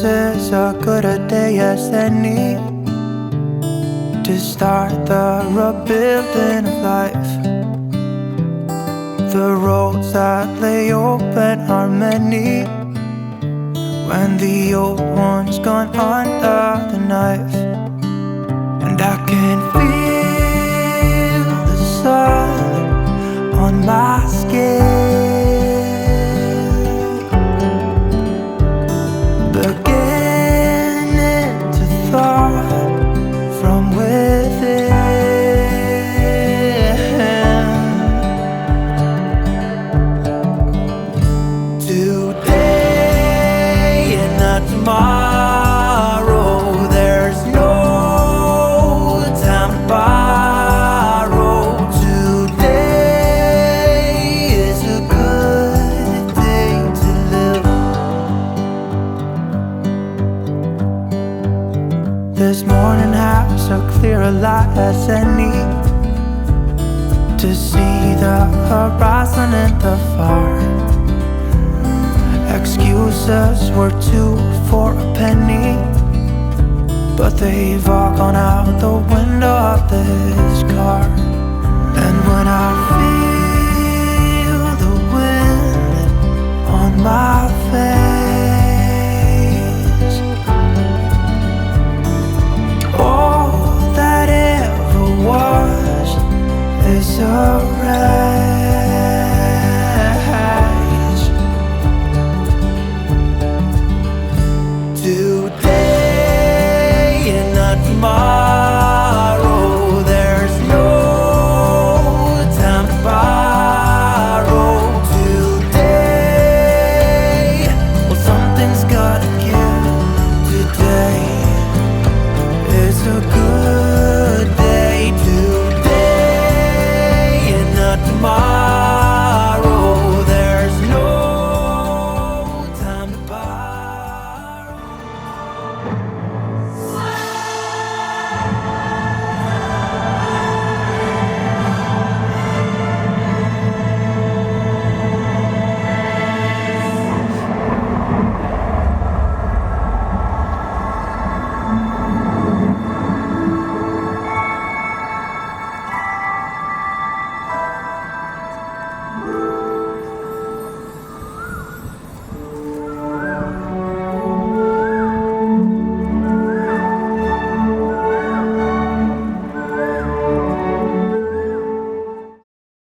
is as good a day as any to start the rebuilding of life. The roads that lay open are many when the old one's gone under the knife. And I can feel the sun on my skin, beginning to thaw from within. Today and not tomorrow, there's no time to borrow. Today is a good day to live. This morning has a clearer light as any to see the horizon in the far. Excuses were 2 for a penny, but they've all gone out the window of this car. And when I feel the wind on my face, all that ever was is a wreck.